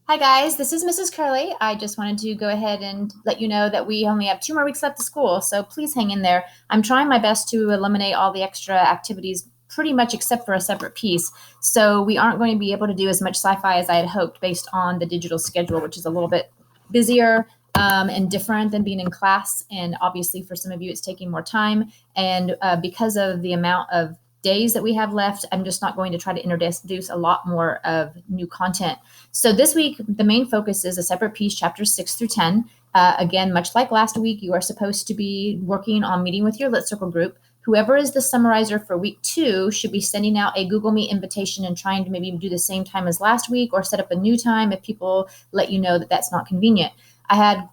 Hi guys, this is Mrs. Curley. I just wanted to go ahead and let you know that we only have 2 more weeks left of school, so please hang in there. I'm trying my best to eliminate all the extra activities pretty much except for a separate piece. So we aren't going to be able to do as much sci-fi as I had hoped based on the digital schedule, which is a little bit busier and different than being in class. And obviously for some of you, it's taking more time. And because of the amount of days that we have left, I'm just not going to try to introduce a lot more of new content. So this week, the main focus is a separate piece, chapters 6 through 10. Again, much like last week, you are supposed to be working on meeting with your Lit Circle group. Whoever is the summarizer for week 2 should be sending out a Google Meet invitation and trying to maybe do the same time as last week or set up a new time if people let you know that that's not convenient. I had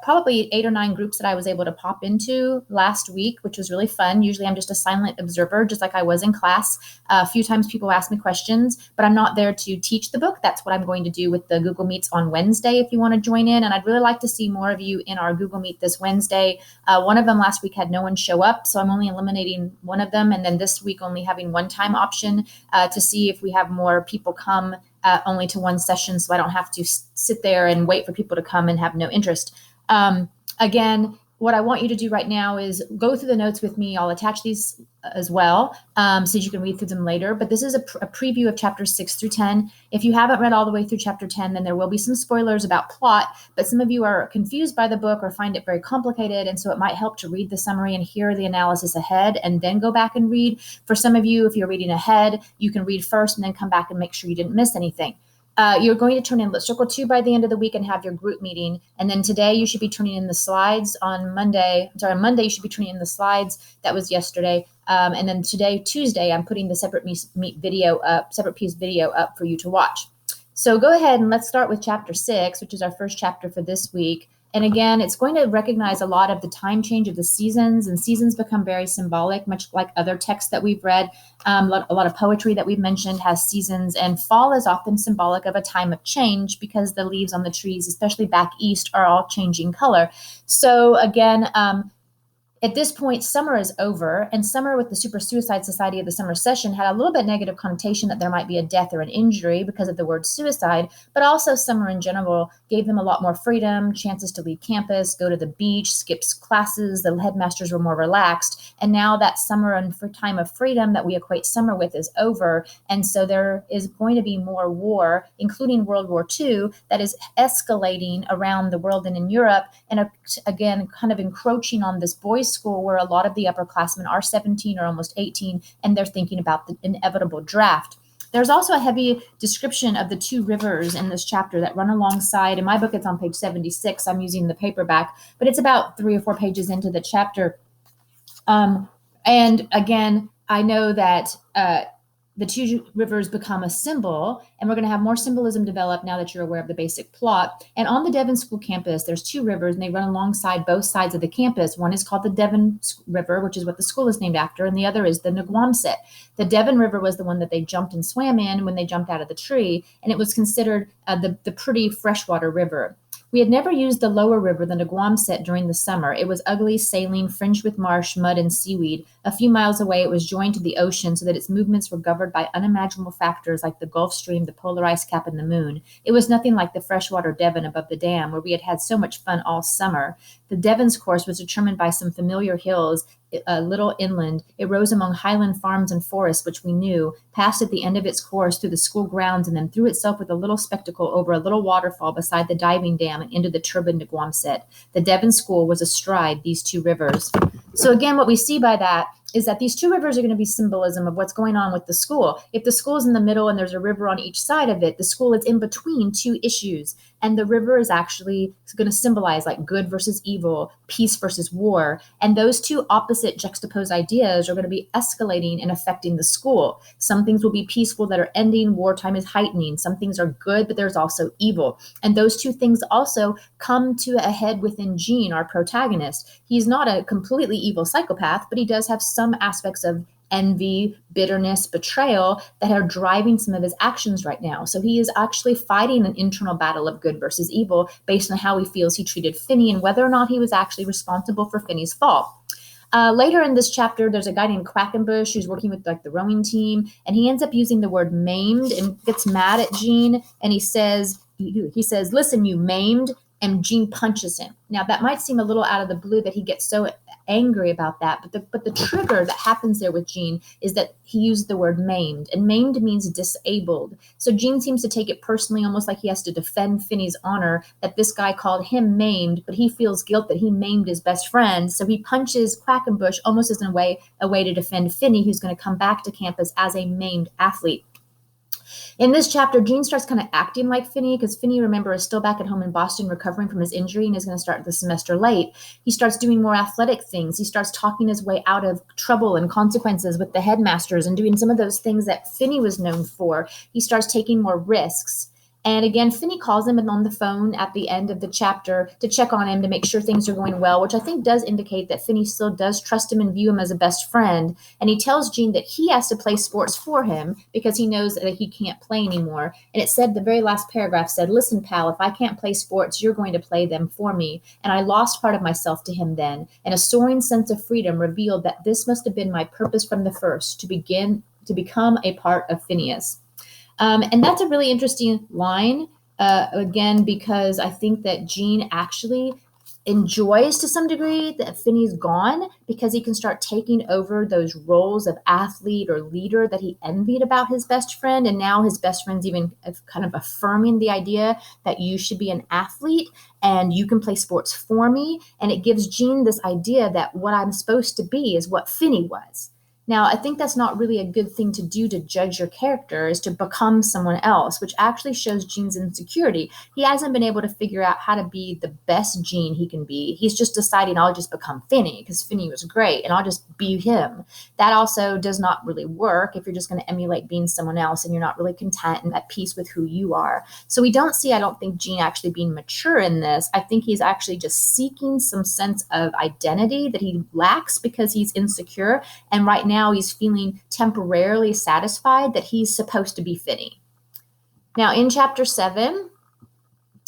probably 8 or 9 groups that I was able to pop into last week, which was really fun. Usually I'm just a silent observer, just like I was in class. A few times people ask me questions, but I'm not there to teach the book. That's what I'm going to do with the Google Meets on Wednesday if you want to join in. And I'd really like to see more of you in our Google Meet this Wednesday. One of them last week had no one show up, so I'm only eliminating one of them. And then this week only having one time option to see if we have more people come only to one session, so I don't have to sit there and wait for people to come and have no interest. Again, what I want you to do right now is go through the notes with me. I'll attach these as well so you can read through them later. But this is a preview of chapters 6 through 10. If you haven't read all the way through chapter 10, then there will be some spoilers about plot. But some of you are confused by the book or find it very complicated. And so it might help to read the summary and hear the analysis ahead and then go back and read. For some of you, if you're reading ahead, you can read first and then come back and make sure you didn't miss anything. You're going to turn in Lit Circle 2 by the end of the week and have your group meeting. And then today you should be turning in the slides on Monday. On Monday, you should be turning in the slides. That was yesterday. And then today, Tuesday, I'm putting the separate piece video up for you to watch. So go ahead and let's start with chapter 6, which is our first chapter for this week. And again, it's going to recognize a lot of the time change of the seasons, and seasons become very symbolic, much like other texts that we've read. A lot of poetry that we've mentioned has seasons, and fall is often symbolic of a time of change because the leaves on the trees, especially back east, are all changing color. So again, at this point, summer is over, and summer with the Super Suicide Society of the summer session had a little bit negative connotation that there might be a death or an injury because of the word suicide, but also summer in general gave them a lot more freedom, chances to leave campus, go to the beach, skip classes, the headmasters were more relaxed, and now that summer and time of freedom that we equate summer with is over, and so there is going to be more war, including World War II, that is escalating around the world and in Europe, and again, kind of encroaching on this boys' school where a lot of the upperclassmen are 17 or almost 18, and they're thinking about the inevitable draft. There's also a heavy description of the 2 rivers in this chapter that run alongside. In my book, it's on page 76. I'm using the paperback, but it's about 3 or 4 pages into the chapter. And again, I know that the 2 rivers become a symbol, and we're going to have more symbolism develop now that you're aware of the basic plot. And on the Devon School campus, there's 2 rivers, and they run alongside both sides of the campus. One is called the Devon River, which is what the school is named after, and the other is the Neguamset. The Devon River was the one that they jumped and swam in when they jumped out of the tree, and it was considered the pretty freshwater river. We had never used the lower river, the Neguamset, during the summer. It was ugly, saline, fringed with marsh, mud, and seaweed. A few miles away, it was joined to the ocean so that its movements were governed by unimaginable factors like the Gulf Stream, the polar ice cap, and the moon. It was nothing like the freshwater Devon above the dam, where we had had so much fun all summer. The Devon's course was determined by some familiar hills, a little inland. It rose among highland farms and forests, which we knew, passed at the end of its course through the school grounds, and then threw itself with a little spectacle over a little waterfall beside the diving dam and into the turbid Neguamset. The Devon School was astride these 2 rivers. So again, what we see by that is that these 2 rivers are going to be symbolism of what's going on with the school. If the school is in the middle and there's a river on each side of it, the school is in between 2 issues. And the river is actually going to symbolize like good versus evil, peace versus war. And those 2 opposite juxtaposed ideas are going to be escalating and affecting the school. Some things will be peaceful that are ending, wartime is heightening. Some things are good, but there's also evil. And those 2 things also come to a head within Gene, our protagonist. He's not a completely evil psychopath, but he does have some aspects of envy, bitterness, betrayal that are driving some of his actions right now. So he is actually fighting an internal battle of good versus evil based on how he feels he treated Finney and whether or not he was actually responsible for Finney's fall. Later in this chapter, there's a guy named Quackenbush who's working with like the rowing team, and he ends up using the word maimed and gets mad at Gene, and he says, he says, "Listen, you maimed," and Gene punches him. Now that might seem a little out of the blue that he gets so angry about that, but the trigger that happens there with Gene is that he used the word maimed, and maimed means disabled. So Gene seems to take it personally, almost like he has to defend Finney's honor, that this guy called him maimed, but he feels guilt that he maimed his best friend. So he punches Quackenbush almost as a way to defend Finney, who's going to come back to campus as a maimed athlete. In this chapter, Gene starts kind of acting like Finney because Finney, remember, is still back at home in Boston recovering from his injury and is going to start the semester late. He starts doing more athletic things. He starts talking his way out of trouble and consequences with the headmasters and doing some of those things that Finney was known for. He starts taking more risks. And again, Finney calls him on the phone at the end of the chapter to check on him, to make sure things are going well, which I think does indicate that Finney still does trust him and view him as a best friend. And he tells Gene that he has to play sports for him because he knows that he can't play anymore. And it said, the very last paragraph said, "Listen, pal, if I can't play sports, you're going to play them for me." And I lost part of myself to him then. And a soaring sense of freedom revealed that this must have been my purpose from the first, to become a part of Phineas. And that's a really interesting line, again, because I think that Gene actually enjoys to some degree that Finney's gone, because he can start taking over those roles of athlete or leader that he envied about his best friend. And now his best friend's even kind of affirming the idea that you should be an athlete and you can play sports for me. And it gives Gene this idea that what I'm supposed to be is what Finney was. Now, I think that's not really a good thing to do to judge your character, is to become someone else, which actually shows Gene's insecurity. He hasn't been able to figure out how to be the best Gene he can be. He's just deciding, I'll just become Finney because Finney was great and I'll just be him. That also does not really work if you're just going to emulate being someone else and you're not really content and at peace with who you are. So we don't see, I don't think, Gene actually being mature in this. I think he's actually just seeking some sense of identity that he lacks because he's insecure. And right now, he's feeling temporarily satisfied that he's supposed to be Finney. Now, in chapter 7,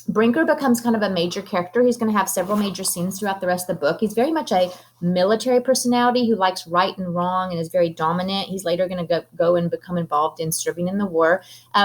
Brinker becomes kind of a major character. He's going to have several major scenes throughout the rest of the book. He's very much a military personality who likes right and wrong and is very dominant. He's later going to go and become involved in serving in the war.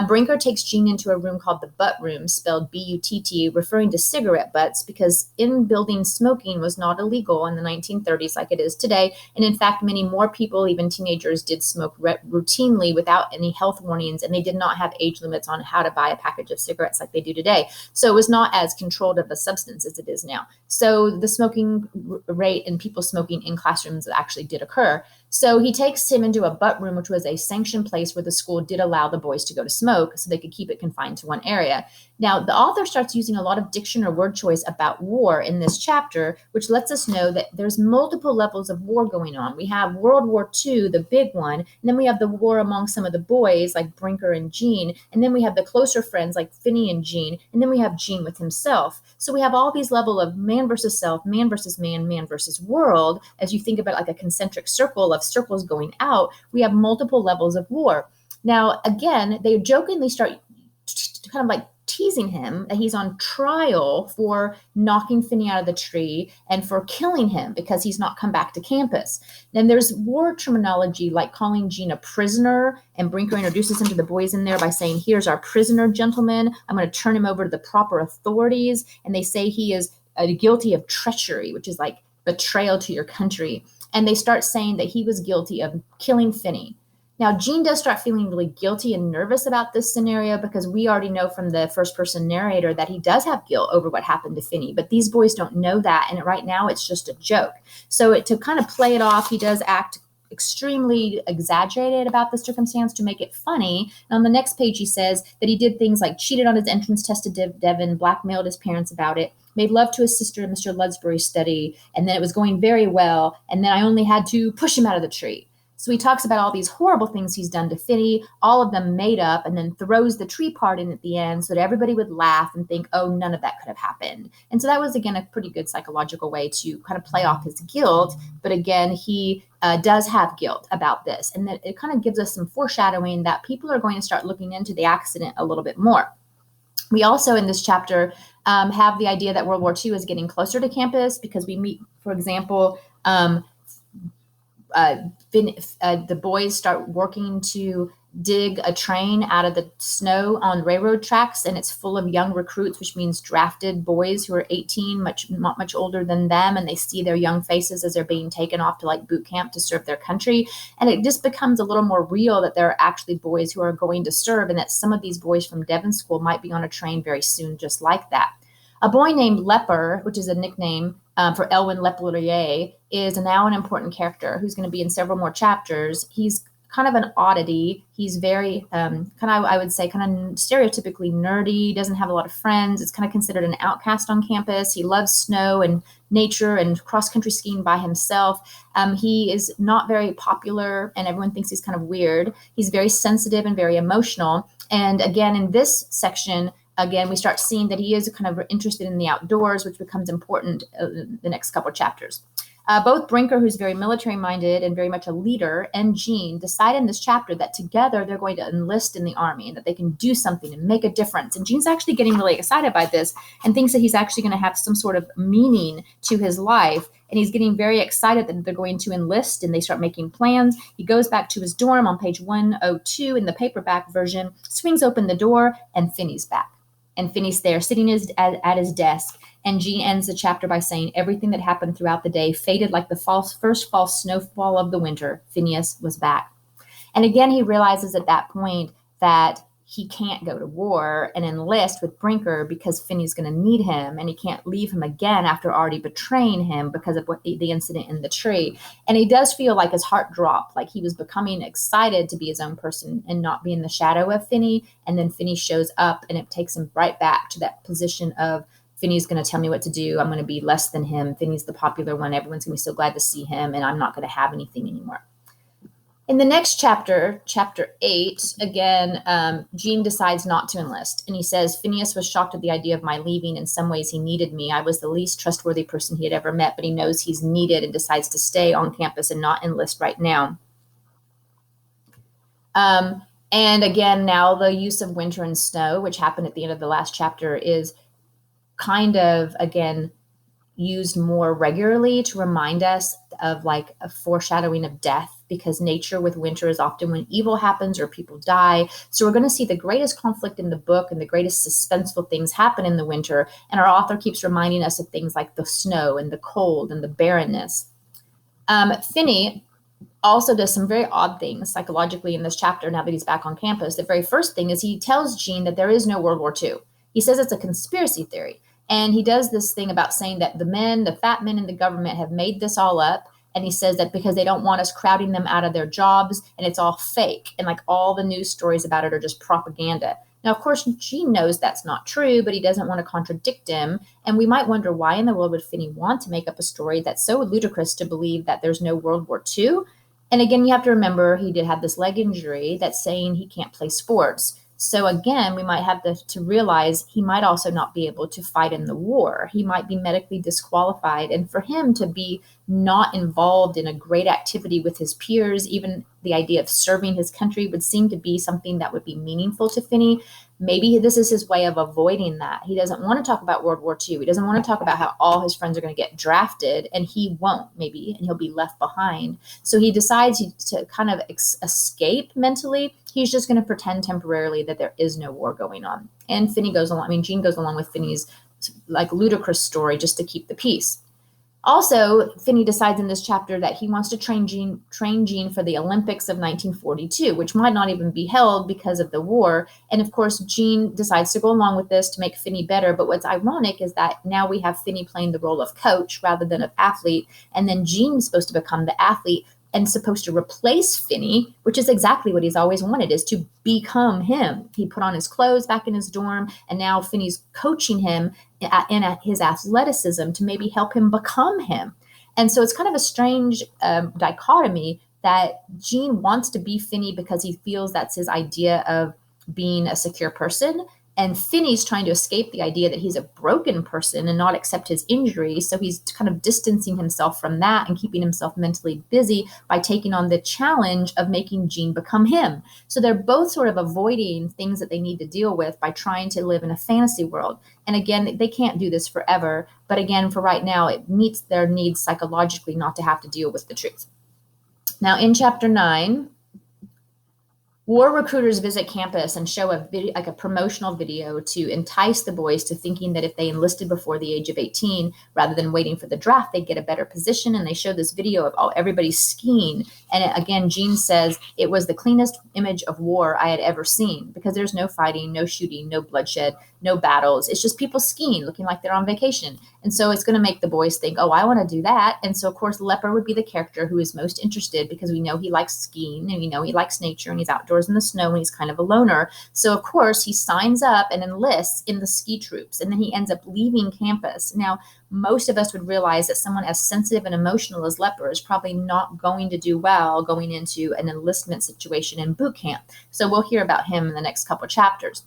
Brinker takes Gene into a room called the butt room, spelled B-U-T-T, referring to cigarette butts, because in-building smoking was not illegal in the 1930s like it is today. And in fact, many more people, even teenagers, did smoke routinely without any health warnings, and they did not have age limits on how to buy a package of cigarettes like they do today. So it was not as controlled of a substance as it is now. So the smoking rate and people smoking in classrooms actually did occur. So he takes him into a butt room, which was a sanctioned place where the school did allow the boys to go to smoke so they could keep it confined to one area. Now, the author starts using a lot of diction or word choice about war in this chapter, which lets us know that there's multiple levels of war going on. We have World War II, the big one, and then we have the war among some of the boys like Brinker and Gene, and then we have the closer friends like Finney and Gene, and then we have Gene with himself. So we have all these levels of man versus self, man versus man, man versus world. As you think about like a concentric circle of circles going out, we have multiple levels of war. Now, again, they jokingly start kind of like teasing him that he's on trial for knocking Finney out of the tree and for killing him because he's not come back to campus. Then there's war terminology like calling Gene a prisoner, and Brinker introduces him to the boys in there by saying, "Here's our prisoner, gentlemen. I'm going to turn him over to the proper authorities." And they say he is guilty of treachery, which is like betrayal to your country. And they start saying that he was guilty of killing Finney. Now, Gene does start feeling really guilty and nervous about this scenario because we already know from the first-person narrator that he does have guilt over what happened to Finney, but these boys don't know that, and right now it's just a joke. So to kind of play it off, he does act extremely exaggerated about the circumstance to make it funny. And on the next page, he says that he did things like cheated on his entrance test to Devon, blackmailed his parents about it, made love to his sister in Mr. Ludsbury's study, and then it was going very well, and then I only had to push him out of the tree. So he talks about all these horrible things he's done to Finney, all of them made up, and then throws the tree part in at the end so that everybody would laugh and think, oh, none of that could have happened. And so that was, again, a pretty good psychological way to kind of play off his guilt. But again, he does have guilt about this. And that it kind of gives us some foreshadowing that people are going to start looking into the accident a little bit more. We also, in this chapter, have the idea that World War II is getting closer to campus because we meet, for example, the boys start working to dig a train out of the snow on railroad tracks, and it's full of young recruits, which means drafted boys who are 18, not much older than them, and they see their young faces as they're being taken off to like boot camp to serve their country. And it just becomes a little more real that there are actually boys who are going to serve, and that some of these boys from Devon School might be on a train very soon just like that. A boy named Leper, which is a nickname for Elwyn Leperrier, is now an important character who's going to be in several more chapters. He's kind of an oddity. He's very I would say, kind of stereotypically nerdy, doesn't have a lot of friends. It's kind of considered an outcast on campus. He loves snow and nature and cross-country skiing by himself. He is not very popular, and everyone thinks he's kind of weird. He's very sensitive and very emotional. And again, in this section, we start seeing that he is kind of interested in the outdoors, which becomes important in the next couple of chapters. Both Brinker, who's very military-minded and very much a leader, and Jean decide in this chapter that together they're going to enlist in the army and that they can do something and make a difference. And Jean's actually getting really excited by this and thinks that he's actually going to have some sort of meaning to his life. And he's getting very excited that they're going to enlist, and they start making plans. He goes back to his dorm on page 102 in the paperback version, swings open the door, and Finney's back. And Finney's there sitting at his desk. And Jean ends the chapter by saying, everything that happened throughout the day faded like the first false snowfall of the winter. Phineas was back. And again, he realizes at that point that he can't go to war and enlist with Brinker because Finney's going to need him, and he can't leave him again after already betraying him because of the incident in the tree. And he does feel like his heart dropped, like he was becoming excited to be his own person and not be in the shadow of Finney. And then Finney shows up, and it takes him right back to that position of, Finney's going to tell me what to do. I'm going to be less than him. Finney's the popular one. Everyone's going to be so glad to see him, and I'm not going to have anything anymore. In the next chapter, chapter 8, again, Jean decides not to enlist. And he says, Phineas was shocked at the idea of my leaving. In some ways, he needed me. I was the least trustworthy person he had ever met, but he knows he's needed and decides to stay on campus and not enlist right now. And again, now the use of winter and snow, which happened at the end of the last chapter, is kind of, again, used more regularly to remind us of like a foreshadowing of death, because nature with winter is often when evil happens or people die. So we're going to see the greatest conflict in the book and the greatest suspenseful things happen in the winter. And our author keeps reminding us of things like the snow and the cold and the barrenness. Finney also does some very odd things psychologically in this chapter now that he's back on campus. The very first thing is he tells Jean that there is no World War II. He says it's a conspiracy theory. And he does this thing about saying that the fat men in the government have made this all up. And he says that because they don't want us crowding them out of their jobs, and it's all fake. And like all the news stories about it are just propaganda. Now, of course, Jean knows that's not true, but he doesn't want to contradict him. And we might wonder, why in the world would Finney want to make up a story that's so ludicrous to believe that there's no World War II? And again, you have to remember he did have this leg injury that's saying he can't play sports. So again, we might have to realize he might also not be able to fight in the war. He might be medically disqualified. And for him to be not involved in a great activity with his peers, even the idea of serving his country would seem to be something that would be meaningful to Finney. Maybe this is his way of avoiding that. He doesn't want to talk about World War II. He doesn't want to talk about how all his friends are going to get drafted, and he won't, maybe, and he'll be left behind. So he decides to kind of escape mentally. He's just going to pretend temporarily that there is no war going on. And Jean goes along with Finney's like ludicrous story just to keep the peace. Also, Finney decides in this chapter that he wants to train Jean for the Olympics of 1942, which might not even be held because of the war. And of course, Jean decides to go along with this to make Finney better. But what's ironic is that now we have Finney playing the role of coach rather than of athlete. And then Jean's supposed to become the athlete and supposed to replace Finney, which is exactly what he's always wanted, is to become him. He put on his clothes back in his dorm, and now Finney's coaching him in his athleticism to maybe help him become him. And so it's kind of a strange dichotomy that Jean wants to be Finney because he feels that's his idea of being a secure person. And Finney's trying to escape the idea that he's a broken person and not accept his injury. So he's kind of distancing himself from that and keeping himself mentally busy by taking on the challenge of making Jean become him. So they're both sort of avoiding things that they need to deal with by trying to live in a fantasy world. And again, they can't do this forever. But again, for right now, it meets their needs psychologically not to have to deal with the truth. Now, in chapter 9, War recruiters visit campus and show a video, like a promotional video, to entice the boys to thinking that if they enlisted before the age of 18, rather than waiting for the draft, they'd get a better position. And they show this video of everybody skiing. And again, Gene says it was the cleanest image of war I had ever seen, because there's no fighting, no shooting, no bloodshed, no battles. It's just people skiing, looking like they're on vacation. And so it's going to make the boys think, oh, I want to do that. And so, of course, Leper would be the character who is most interested, because we know he likes skiing and we know he likes nature and he's outdoors in the snow and he's kind of a loner. So, of course, he signs up and enlists in the ski troops, and then he ends up leaving campus. Now, most of us would realize that someone as sensitive and emotional as Leper is probably not going to do well going into an enlistment situation in boot camp. So we'll hear about him in the next couple chapters.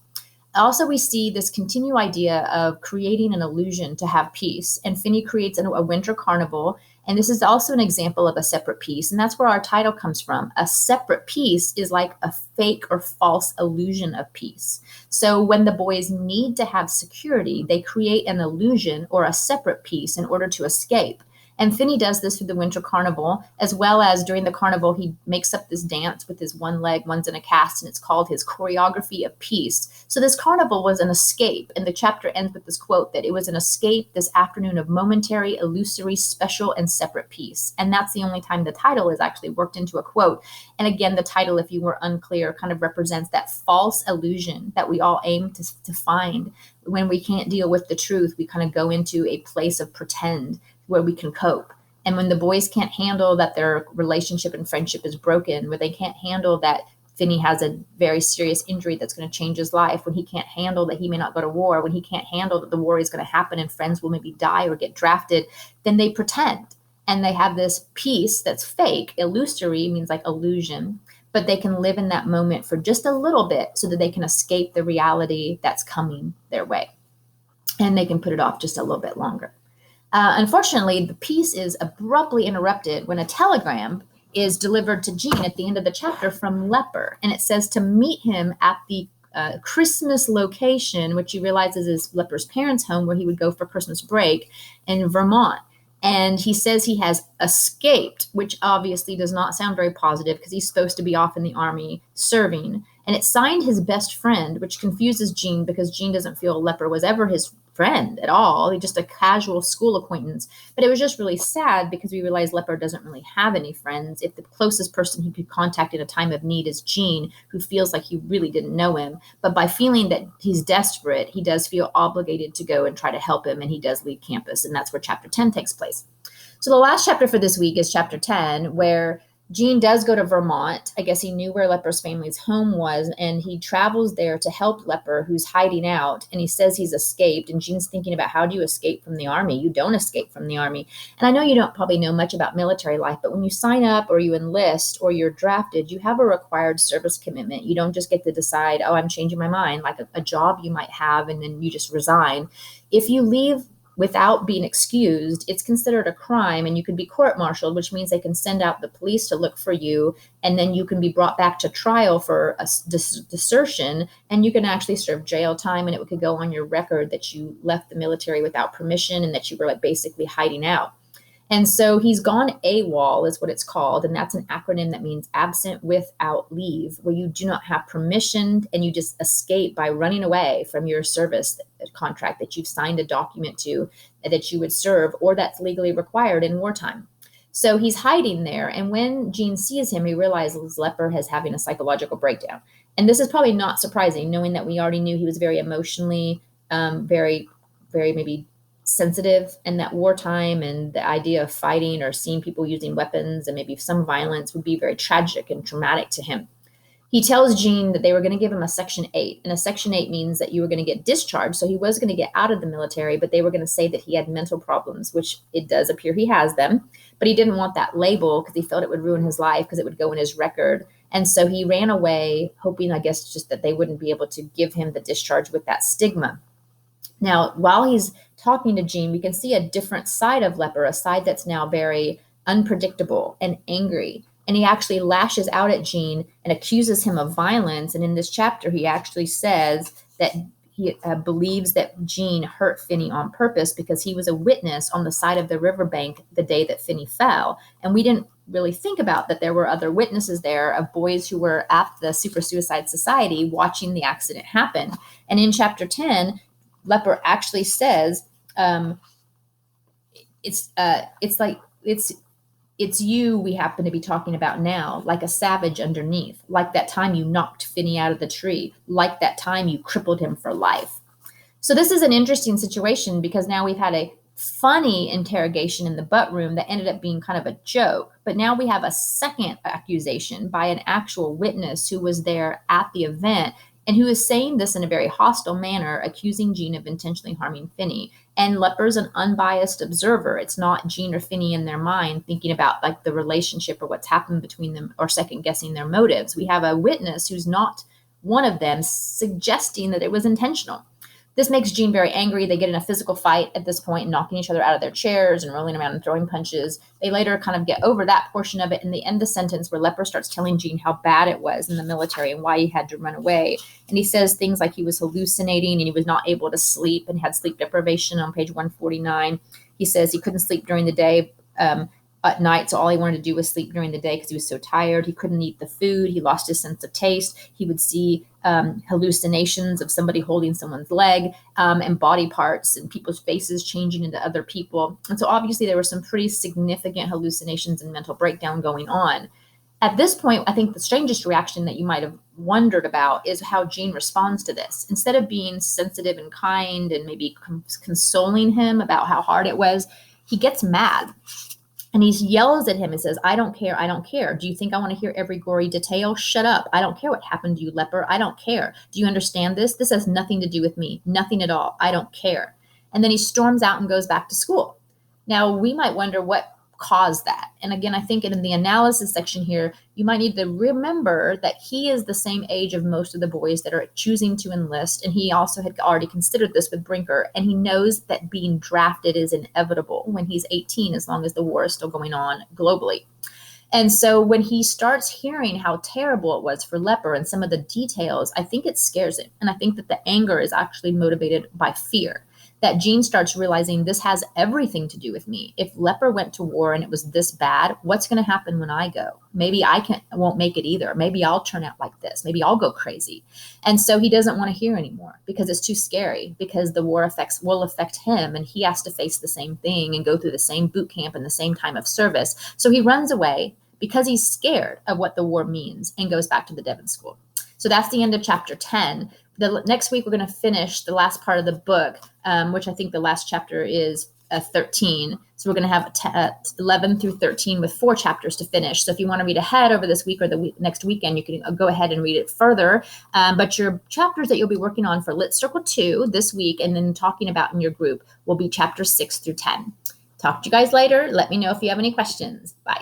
Also, we see this continued idea of creating an illusion to have peace. And Finney creates a winter carnival. And this is also an example of a separate peace. And that's where our title comes from. A separate peace is like a fake or false illusion of peace. So when the boys need to have security, they create an illusion or a separate peace in order to escape. And Finney does this through the winter carnival, as well as during the carnival, he makes up this dance with his one leg, one's in a cast, and it's called his choreography of peace. So this carnival was an escape. And the chapter ends with this quote that it was an escape this afternoon of momentary, illusory, special, and separate peace. And that's the only time the title is actually worked into a quote. And again, the title, if you were unclear, kind of represents that false illusion that we all aim to find. When we can't deal with the truth, we kind of go into a place of pretend where we can cope. And when the boys can't handle that their relationship and friendship is broken, where they can't handle that Finney has a very serious injury that's going to change his life, when he can't handle that he may not go to war, when he can't handle that the war is going to happen and friends will maybe die or get drafted, then they pretend. And they have this peace that's fake. Illusory means like illusion, but they can live in that moment for just a little bit so that they can escape the reality that's coming their way. And they can put it off just a little bit longer. Unfortunately, the piece is abruptly interrupted when a telegram is delivered to Gene at the end of the chapter from Leper. And it says to meet him at the Christmas location, which he realizes is Leper's parents' home, where he would go for Christmas break in Vermont. And he says he has escaped, which obviously does not sound very positive, because he's supposed to be off in the army serving. And it's signed his best friend, which confuses Gene, because Gene doesn't feel Leper was ever his friend at all. He's just a casual school acquaintance. But it was just really sad, because we realize Leper doesn't really have any friends. If the closest person he could contact in a time of need is Gene, who feels like he really didn't know him. But by feeling that he's desperate, he does feel obligated to go and try to help him, and he does leave campus. And that's where chapter 10 takes place. So the last chapter for this week is chapter 10, where Gene does go to Vermont. I guess he knew where Leper's family's home was, and he travels there to help Leper, who's hiding out. And he says he's escaped, and Gene's thinking about, how do you escape from the army? You don't escape from the army. And I know you don't probably know much about military life, but when you sign up or you enlist or you're drafted, you have a required service commitment. You don't just get to decide, oh, I'm changing my mind, like a job you might have, and then you just resign. If you leave without being excused, it's considered a crime, and you could be court-martialed, which means they can send out the police to look for you, and then you can be brought back to trial for a desertion, and you can actually serve jail time, and it could go on your record that you left the military without permission and that you were like basically hiding out. And so he's gone AWOL is what it's called. And that's an acronym that means absent without leave, where you do not have permission and you just escape by running away from your service contract that you've signed a document to that you would serve, or that's legally required in wartime. So he's hiding there. And when Gene sees him, he realizes Leper is having a psychological breakdown. And this is probably not surprising, knowing that we already knew he was very emotionally, very, very maybe sensitive, and that wartime and the idea of fighting or seeing people using weapons and maybe some violence would be very tragic and traumatic to him. He tells Gene that they were going to give him a Section 8, and a Section 8 means that you were going to get discharged. So he was going to get out of the military, but they were going to say that he had mental problems, which it does appear he has them. But he didn't want that label because he felt it would ruin his life, because it would go in his record. And so he ran away, hoping, I guess, just that they wouldn't be able to give him the discharge with that stigma. Now, while he's talking to Gene, we can see a different side of Leper, a side that's now very unpredictable and angry. And he actually lashes out at Gene and accuses him of violence. And in this chapter, he actually says that he believes that Gene hurt Finney on purpose, because he was a witness on the side of the riverbank the day that Finney fell. And we didn't really think about that there were other witnesses there of boys who were at the Super Suicide Society watching the accident happen. And in chapter 10, Lepper actually says, it's you we happen to be talking about now, like a savage underneath, like that time you knocked Finney out of the tree, like that time you crippled him for life. So this is an interesting situation because now we've had a funny interrogation in the butt room that ended up being kind of a joke. But now we have a second accusation by an actual witness who was there at the event and who is saying this in a very hostile manner, accusing Gene of intentionally harming Finney. And Lepper's an unbiased observer. It's not Gene or Finney in their mind thinking about like the relationship or what's happened between them or second guessing their motives. We have a witness who's not one of them suggesting that it was intentional. This makes Gene very angry. They get in a physical fight at this point, knocking each other out of their chairs and rolling around and throwing punches. They later kind of get over that portion of it in the end of the sentence where Lepper starts telling Gene how bad it was in the military and why he had to run away. And he says things like he was hallucinating and he was not able to sleep and had sleep deprivation on page 149. He says he couldn't sleep during the day at night, so all he wanted to do was sleep during the day because he was so tired. He couldn't eat the food. He lost his sense of taste. He would see hallucinations of somebody holding someone's leg and body parts and people's faces changing into other people. And so obviously there were some pretty significant hallucinations and mental breakdown going on. At this point, I think the strangest reaction that you might have wondered about is how Gene responds to this. Instead of being sensitive and kind and maybe consoling him about how hard it was, he gets mad. And he yells at him and says, I don't care. I don't care. Do you think I want to hear every gory detail? Shut up. I don't care what happened to you, Lepper. I don't care. Do you understand this? This has nothing to do with me. Nothing at all. I don't care. And then he storms out and goes back to school. Now, we might wonder what caused that. And again, I think in the analysis section here, you might need to remember that he is the same age of most of the boys that are choosing to enlist. And he also had already considered this with Brinker. And he knows that being drafted is inevitable when he's 18, as long as the war is still going on globally. And so when he starts hearing how terrible it was for Lepper and some of the details, I think it scares him. And I think that the anger is actually motivated by fear. That Gene starts realizing this has everything to do with me. If Lepper went to war and it was this bad, what's going to happen when I go? Maybe I won't make it either. Maybe I'll turn out like this. Maybe I'll go crazy. And so he doesn't want to hear anymore because it's too scary, because the war will affect him and he has to face the same thing and go through the same boot camp and the same time of service. So he runs away because he's scared of what the war means and goes back to the Devon School. So that's the end of chapter 10. The next week, we're going to finish the last part of the book, which I think the last chapter is 13. So we're going to have 11 through 13 with 4 chapters to finish. So if you want to read ahead over this week or the next weekend, you can go ahead and read it further. But your chapters that you'll be working on for Lit Circle 2 this week and then talking about in your group will be chapters 6 through 10. Talk to you guys later. Let me know if you have any questions. Bye.